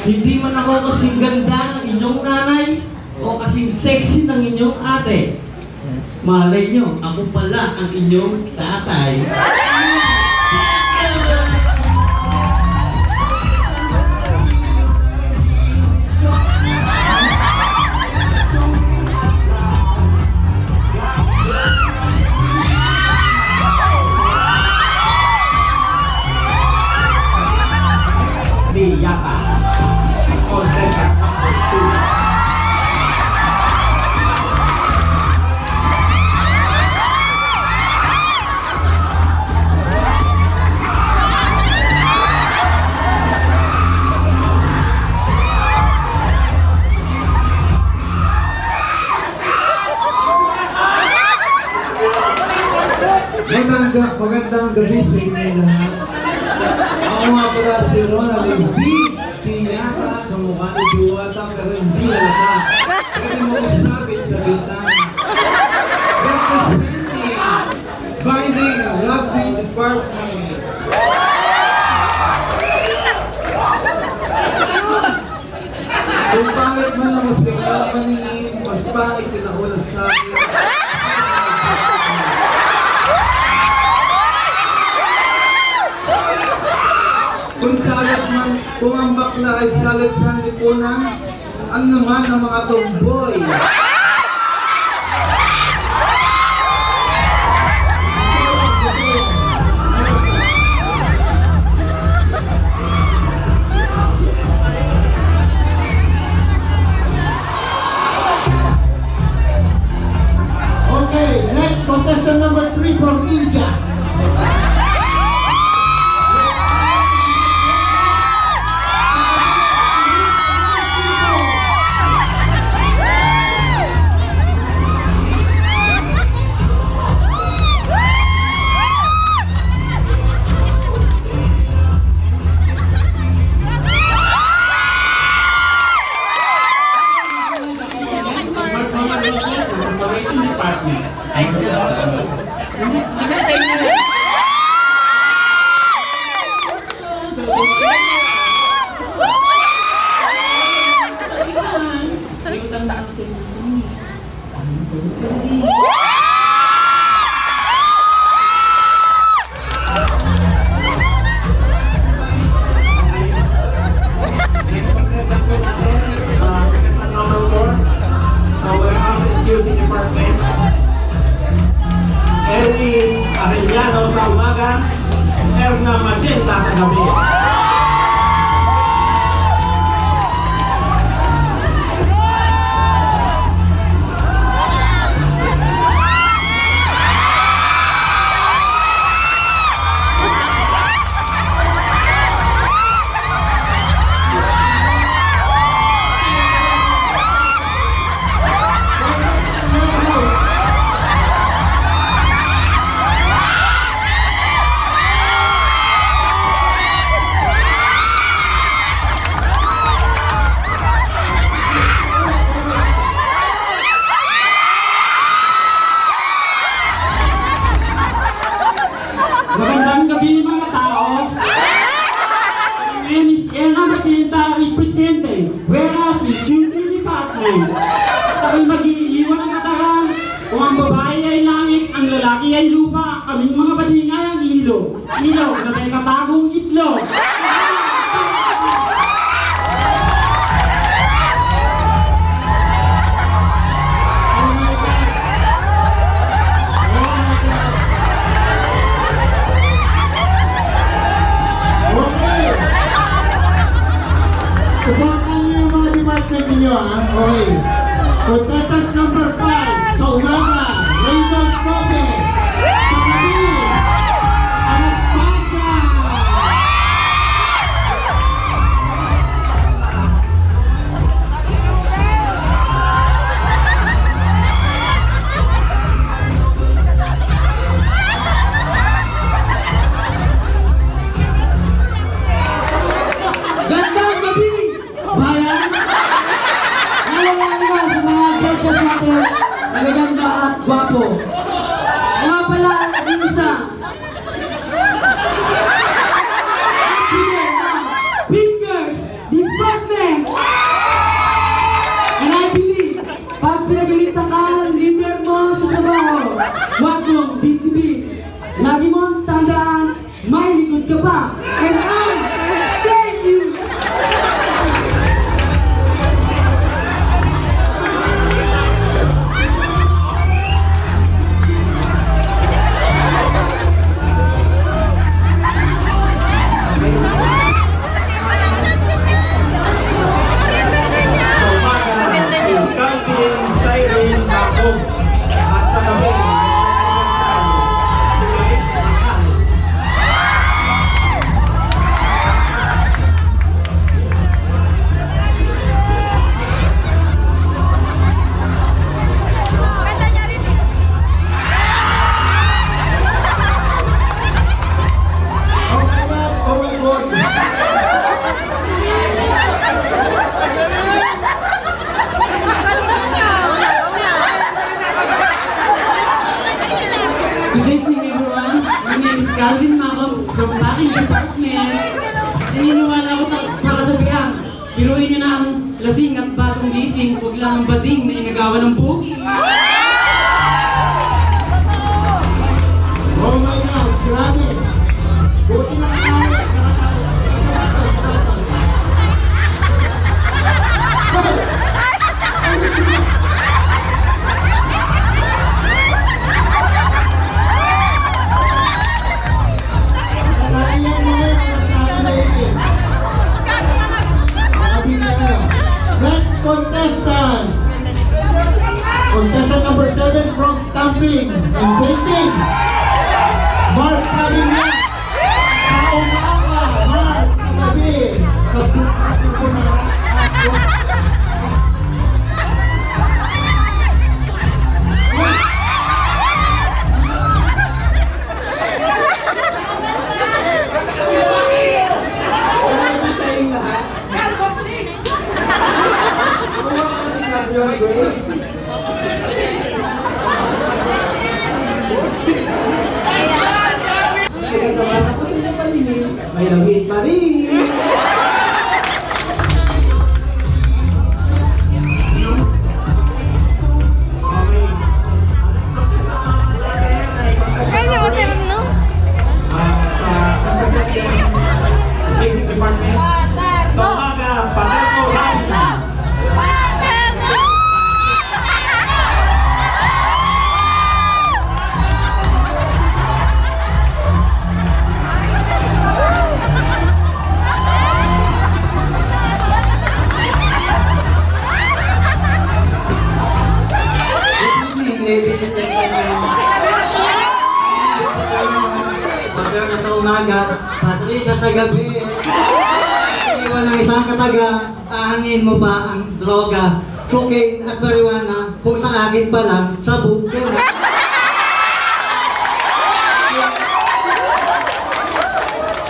Hindi man ako kasing ganda ng inyong nanay o kasing sexy ng inyong ate. Malay nyo, ako pala ang inyong tatay. Yapa. Contestant number 2. Magandang gabi sa inyo lahat. Ako nga pala si Ronald, hindi tiyata, kamukha ni Diwata, pero hindi halata. Pwede mo sabi sa bintana. Representing Binding Rugby Department. Kung bakit man ako sa mga paningin, mas bakit kinakulas sa akin. Kung ang bakla ay salit sa lipunan, ang naman ng mga tomboy. Okay, next contestant number 3 from India. Arellano sa umaga, Erna Magenta sa gabi. Magandang gabi mga tao. My name is Erna Magenta representing whereas the Children Department. Ako'y mag-iiwan ng katarang kung ang babae ay langit, ang lalaki ay lupa, kaming mga badingay ang ilog. Ilog na may katagong itlog. Subukan niyo yung mga department niyo, ha? Okay. Contestant number 5 sa umaga, Raymond Tope. Sa gabi, Anastasia. Gandang gabi! Bayan! Ngayon sa mga judges natin, magaganda at gwapo. Mga pala, ang isa. Fingers Department! pa. And I thank you. Sa umaga, si Calvin Siren Bacog. At sa gabi, si Luis Macal. Oh my God. Good evening, everyone. My name is Calvin Macom from Packing Department. Naniniwala ko sa kasabihan. Biruin nyo na ang lasing at bagong gising, huwag lang ang bading na inagawa ng buki. Oh my God, grabe. Buti na katawa. Next contestant. Contestant number 7 from Stamping and Painting. Mark Kalina. Sa umaga, Mark, sa gabi. Sa ko na. May lamig pa rin. Basic Department. Sa umaga, Paterno Rally. Ladies and gentlemen, Patrol na sa umaga, Patricia sa gabi. Iwan ng isang kataga, ahanin mo ba ang droga, cocaine at marijuana kung sa akin pa lang, sa bunker.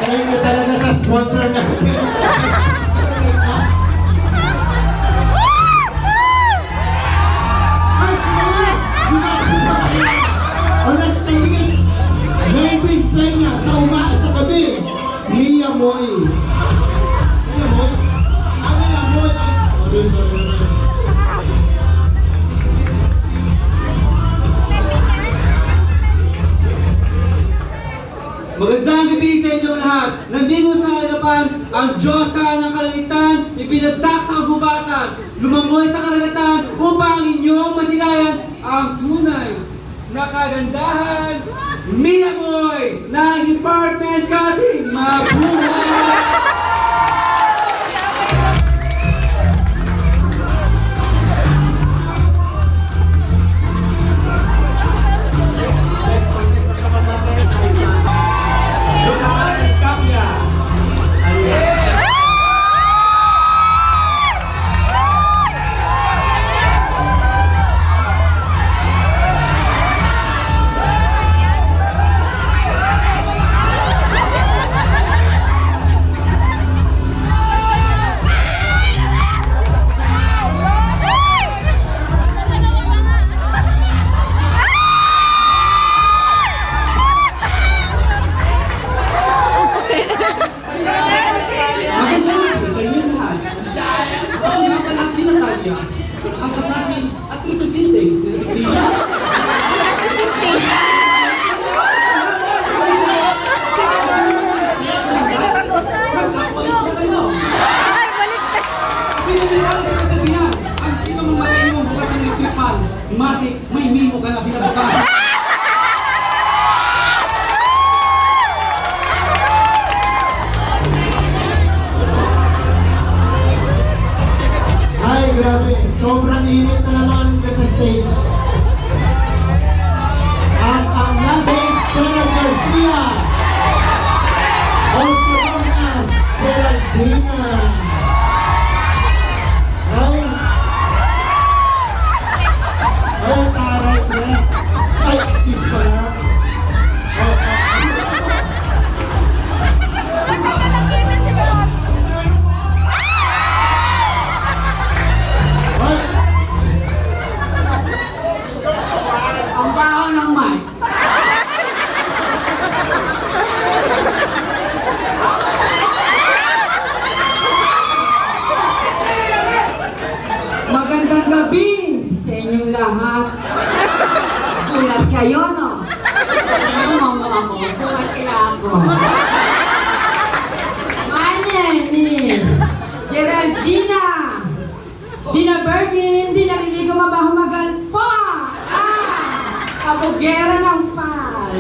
Thank you talaga sa sponsor natin. O next time, Melvin Peña sa umaga sa gabi. Mia Moy. Mia Moy? Mia Moy. Sorry. Magandang gabi sa inyo lahat. Nandito sa harapan ang Diyosa ng Kalangitan, ipinagsak sa kagubatan, lumangoy sa karagatan upang inyong masilayan ang tunay na kagandahan. Mia Moy ng Department Cutting, mabuhay! Jonathan Capia. Ang assassin at representing ng Victoria. sobrang init na naman dyan sa stage. At ang nasa is Gerald Garcia, also known as Geraldina. Ay, taray ko na. Ay, sis ko na. Ang baho ng mic. Magandang gabi sa inyong lahat. Gulat kayo, no? Ano mga mo? Gulat kaya ako. My name is Geraldina. Di na virgin, di naliligo mabaho magalpa. Kabugera ng pal.